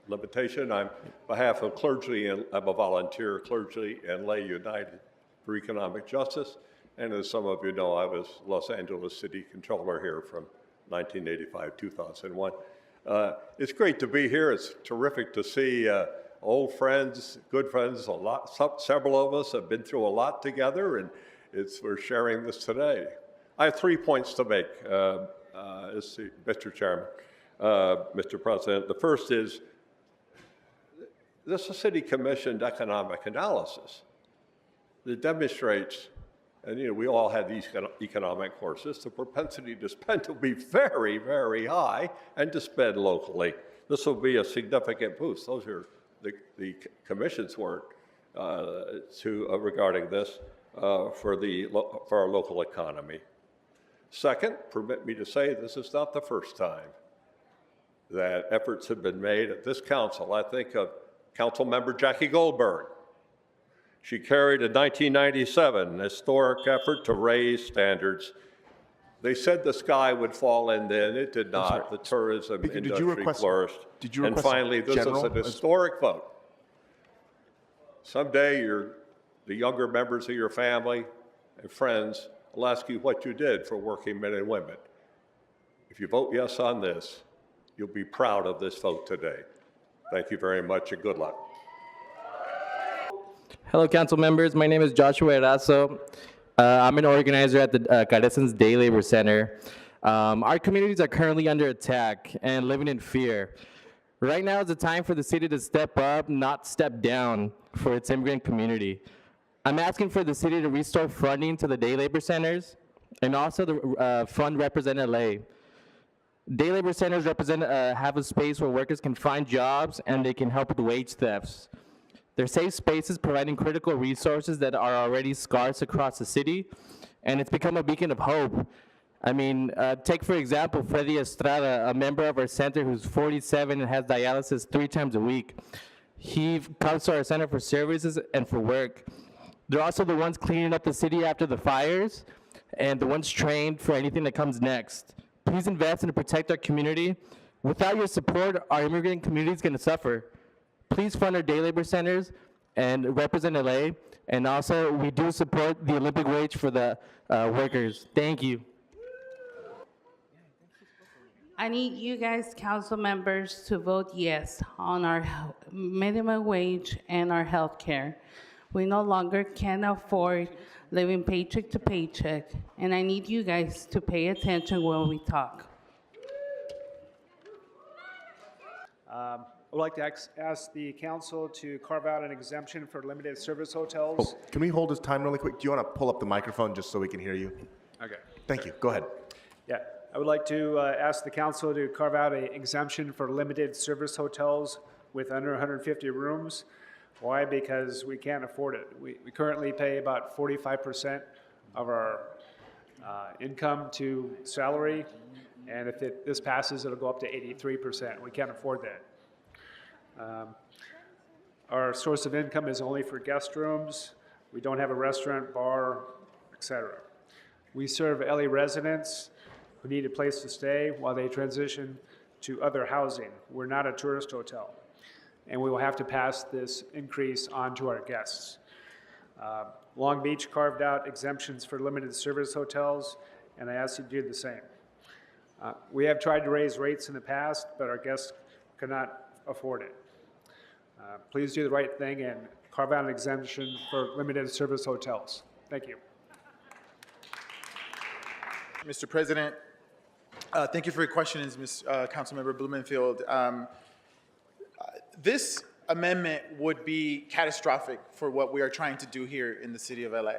limitation. On behalf of clergy, and I'm a volunteer, Clergy and Lay United for Economic Justice. And as some of you know, I was Los Angeles City Controller here from 1985, 2001. It's great to be here. It's terrific to see old friends, good friends. Several of us have been through a lot together, and we're sharing this today. I have 3 points to make, Mr. Chairman, Mr. President. The first is this is a city-commissioned economic analysis that demonstrates, and we all had these economic courses, the propensity to spend will be very, very high, and to spend locally. This will be a significant boost. Those are the commission's work regarding this for our local economy. Second, permit me to say this is not the first time that efforts have been made at this council. I think of Council Member Jackie Goldberg. She carried in 1997 an historic effort to raise standards. They said the sky would fall in then, it did not. The tourism industry flourished. And finally, this is an historic vote. Someday, the younger members of your family and friends will ask you what you did for working men and women. If you vote yes on this, you'll be proud of this vote today. Thank you very much and good luck. Hello, council members. My name is Joshua Erazo. I'm an organizer at the Carecens Day Labor Center. Our communities are currently under attack and living in fear. Right now is the time for the city to step up, not step down for its immigrant community. I'm asking for the city to restore funding to the day labor centers and also the fund Represent LA. Day labor centers have a space where workers can find jobs and they can help with wage thefts. They're safe spaces providing critical resources that are already scarce across the city, and it's become a beacon of hope. I mean, take for example, Freddy Estrada, a member of our center who's 47 and has dialysis 3 times a week. He comes to our center for services and for work. They're also the ones cleaning up the city after the fires and the ones trained for anything that comes next. Please invest and protect our community. Without your support, our immigrant community is going to suffer. Please fund our day labor centers and Represent LA. And also, we do support the Olympic wage for the workers. Thank you. I need you guys, council members, to vote yes on our minimum wage and our health care. We no longer can afford living paycheck to paycheck, and I need you guys to pay attention when we talk. I would like to ask the council to carve out an exemption for limited service hotels. Oh, can we hold his time really quick? Do you want to pull up the microphone just so we can hear you? Okay. Thank you. Go ahead. Yeah, I would like to ask the council to carve out an exemption for limited service hotels with under 150 rooms. Why? Because we can't afford it. We currently pay about 45% of our income to salary, And if this passes, it'll go up to 83%. We can't afford that. Our source of income is only for guest rooms. We don't have a restaurant, bar, etc. We serve LA residents who need a place to stay while they transition to other housing. We're not a tourist hotel, and we will have to pass this increase on to our guests. Long Beach carved out exemptions for limited service hotels, and I ask you to do the same. We have tried to raise rates in the past, but our guests cannot afford it. Please do the right thing and carve out an exemption for limited service hotels. Thank you. Mr. President, thank you for your questions, Councilmember Blumenfield. This amendment would be catastrophic for what we are trying to do here in the city of LA.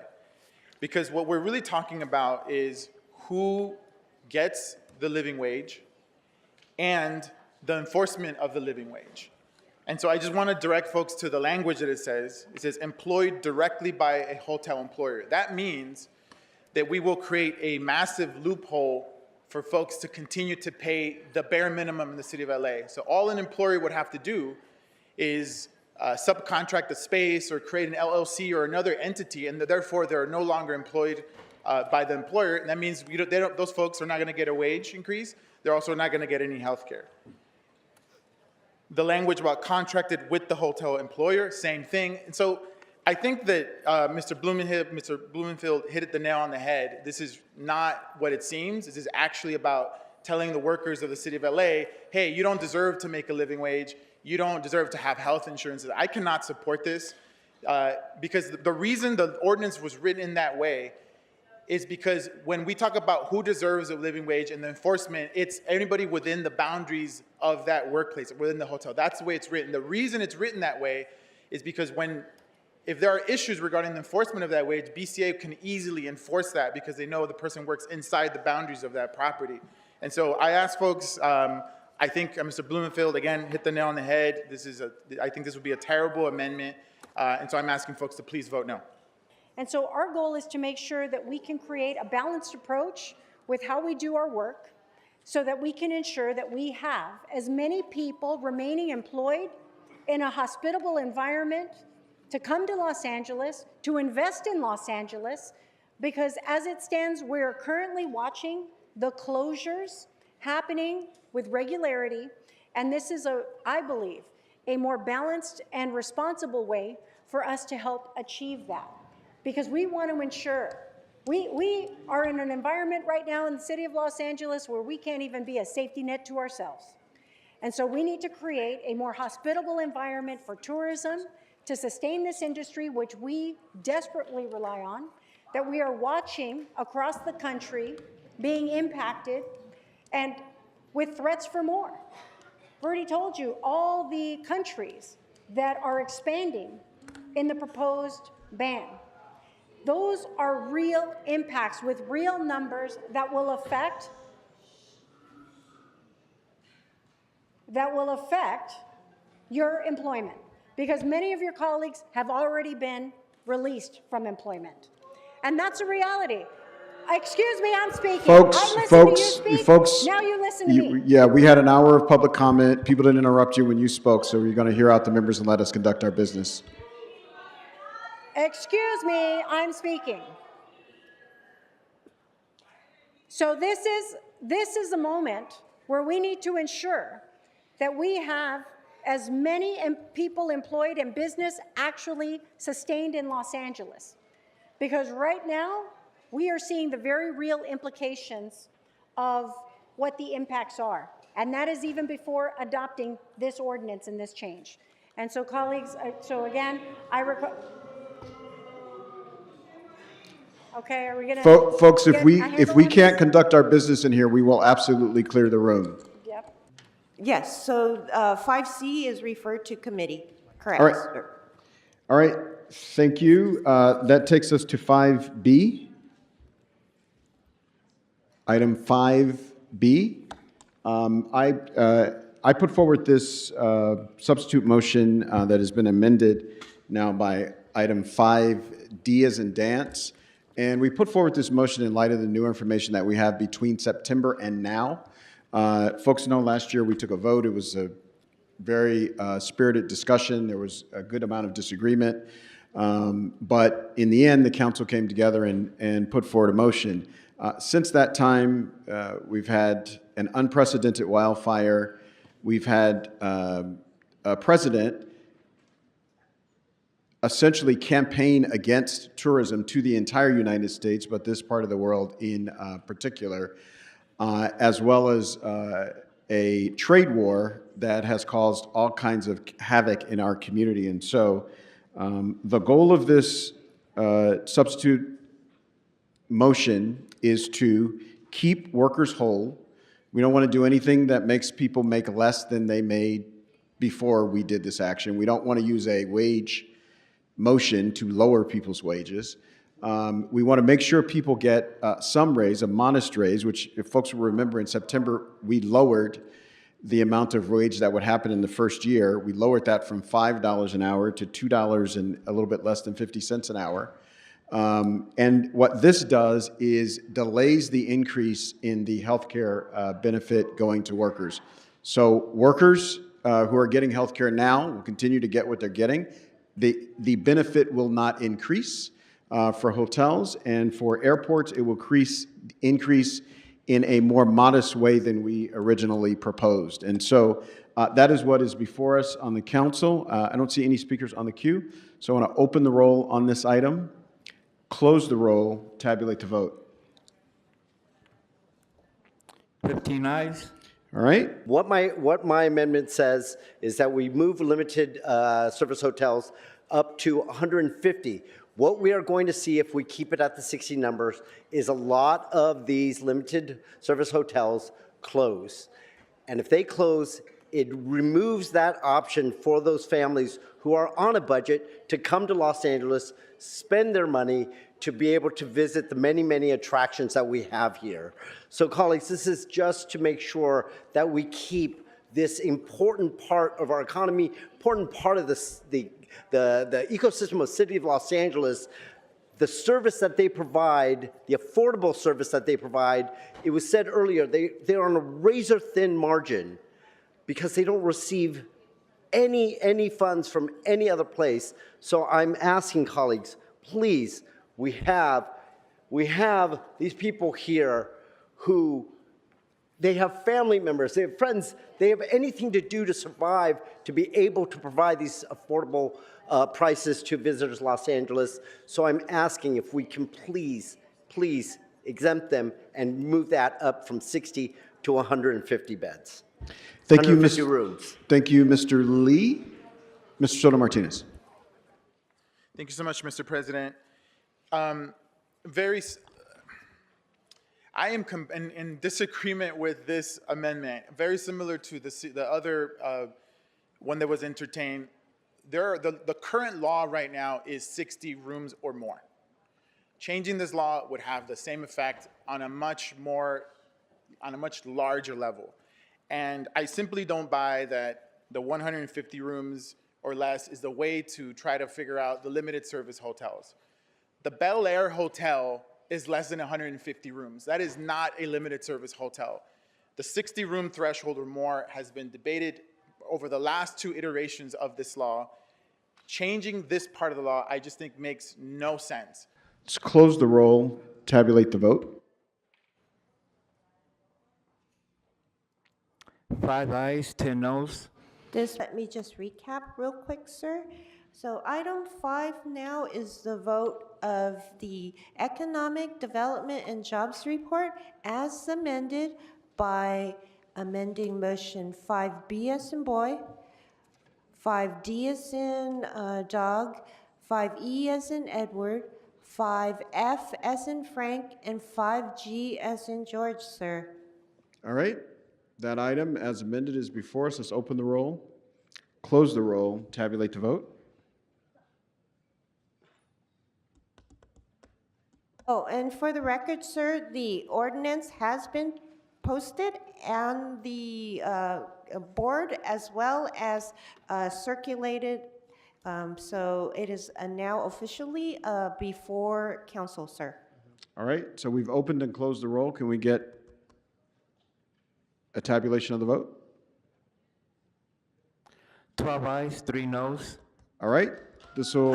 Because what we're really talking about is who gets the living wage and the enforcement of the living wage. And so I just want to direct folks to the language that it says. It says employed directly by a hotel employer. That means that we will create a massive loophole for folks to continue to pay the bare minimum in the city of LA. So all an employer would have to do is subcontract a space or create an LLC or another entity, and therefore they're no longer employed by the employer. And that means those folks are not going to get a wage increase. They're also not going to get any health care. The language about contracted with the hotel employer, same thing. And so I think that Mr. Blumenfield hit the nail on the head. This is not what it seems. This is actually about telling the workers of the city of LA, hey, you don't deserve to make a living wage. You don't deserve to have health insurance. I cannot support this because the reason the ordinance was written in that way is because when we talk about who deserves a living wage and the enforcement, it's anybody within the boundaries of that workplace, within the hotel. That's the way it's written. The reason it's written that way is because if there are issues regarding the enforcement of that wage, BCA can easily enforce that because they know the person works inside the boundaries of that property. And so I ask folks, I think Mr. Blumenfield, again, hit the nail on the head. I think this would be a terrible amendment. And so I'm asking folks to please vote no. And so our goal is to make sure that we can create a balanced approach with how we do our work so that we can ensure that we have as many people remaining employed in a hospitable environment to come to Los Angeles, to invest in Los Angeles, because as it stands, we're currently watching the closures happening with regularity, and this is, I believe, a more balanced and responsible way for us to help achieve that. Because we want to ensure, we are in an environment right now in the city of Los Angeles where we can't even be a safety net to ourselves. And so we need to create a more hospitable environment for tourism to sustain this industry, which we desperately rely on, that we are watching across the country being impacted and with threats for more. Bertie told you all the countries that are expanding in the proposed ban. Those are real impacts with real numbers that will affect your employment, because many of your colleagues have already been released from employment. And that's a reality. Excuse me, I'm speaking. Folks, now you listen to me. Yeah, we had an hour of public comment. People didn't interrupt you when you spoke, so you're going to hear out the members and let us conduct our business. Excuse me, I'm speaking. So this is a moment where we need to ensure that we have as many people employed and business actually sustained in Los Angeles. Because right now, we are seeing the very real implications of what the impacts are. And that is even before adopting this ordinance and this change. And so colleagues, so again, okay, are we gonna? Folks, if we can't conduct our business in here, we will absolutely clear the room. Yep. Yes, so 5C is referred to committee, correct? All right. All right, thank you. That takes us to 5B. Item 5B. I put forward this substitute motion that has been amended now by item 5D as in dance. And we put forward this motion in light of the new information that we have between September and now. Folks know last year we took a vote. It was a very spirited discussion. There was a good amount of disagreement. But in the end, the council came together and put forward a motion. Since that time, we've had an unprecedented wildfire. We've had a president essentially campaign against tourism to the entire United States, but this part of the world in particular, as well as a trade war that has caused all kinds of havoc in our community. And so the goal of this substitute motion is to keep workers whole. We don't want to do anything that makes people make less than they made before we did this action. We don't want to use a wage motion to lower people's wages. We want to make sure people get some raise, a modest raise, which if folks will remember in September, we lowered the amount of wage that would happen in the first year. We lowered that from $5 an hour to $2 and a little bit less than 50 cents an hour. And what this does is delays the increase in the healthcare benefit going to workers. So workers who are getting healthcare now will continue to get what they're getting. The benefit will not increase for hotels, and for airports, it will increase in a more modest way than we originally proposed. And so that is what is before us on the council. I don't see any speakers on the queue, so I want to open the roll on this item, close the roll, tabulate the vote. 15 ayes. All right. What my amendment says is that we move limited service hotels up to 150. What we are going to see if we keep it at the 60 numbers is a lot of these limited service hotels close. And if they close, it removes that option for those families who are on a budget to come to Los Angeles, spend their money to be able to visit the many, many attractions that we have here. So colleagues, this is just to make sure that we keep this important part of our economy, important part of the ecosystem of the city of Los Angeles, the service that they provide, the affordable service that they provide. It was said earlier, they're on a razor-thin margin because they don't receive any funds from any other place. So I'm asking colleagues, please, we have these people here who they have family members, they have friends, they have anything to do to survive, to be able to provide these affordable prices to visitors Los Angeles. So I'm asking if we can please exempt them and move that up from 60 to 150 beds. Thank you, 150 rooms. Thank you, Mr. Lee. Mr. Soto Martinez. Thank you so much, Mr. President. I am in disagreement with this amendment, very similar to the other one that was entertained. The current law right now is 60 rooms or more. Changing this law would have the same effect on a much larger level. And I simply don't buy that the 150 rooms or less is the way to try to figure out the limited service hotels. The Bel Air Hotel is less than 150 rooms. That is not a limited service hotel. The 60 room threshold or more has been debated over the last 2 iterations of this law. Changing this part of the law, I just think makes no sense. Let's close the roll, tabulate the vote. 5 ayes, 10 noes. Let me just recap real quick, sir. So item 5 now is the vote of the Economic Development and Jobs Report as amended by amending motion 5B as in boy, 5D as in dog, 5E as in Edward, 5F as in Frank, and 5G as in George, sir. All right. That item as amended is before us. Let's open the roll, close the roll, tabulate the vote. Oh, and for the record, sir, the ordinance has been posted on the board as well as circulated. So it is now officially before council, sir. All right. So we've opened and closed the roll. Can we get A tabulation of the vote? 12 ayes, 3 noes. All right, this will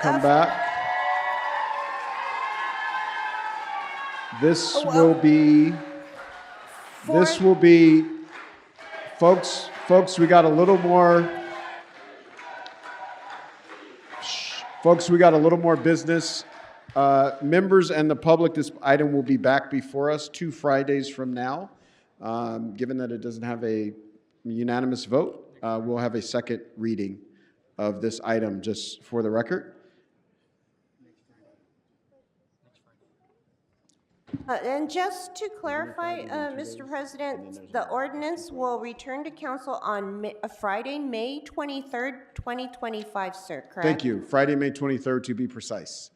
come F- back. This will be, folks, we got a little more, folks, we got a little more business. Members and the public, this item will be back before us 2 Fridays from now. Given that it doesn't have a unanimous vote, we'll have a second reading of this item, just for the record. And just to clarify, Mr. President, the ordinance will return to council on Friday, May 23rd, 2025, sir, correct? Thank you. Friday, May 23rd, to be precise.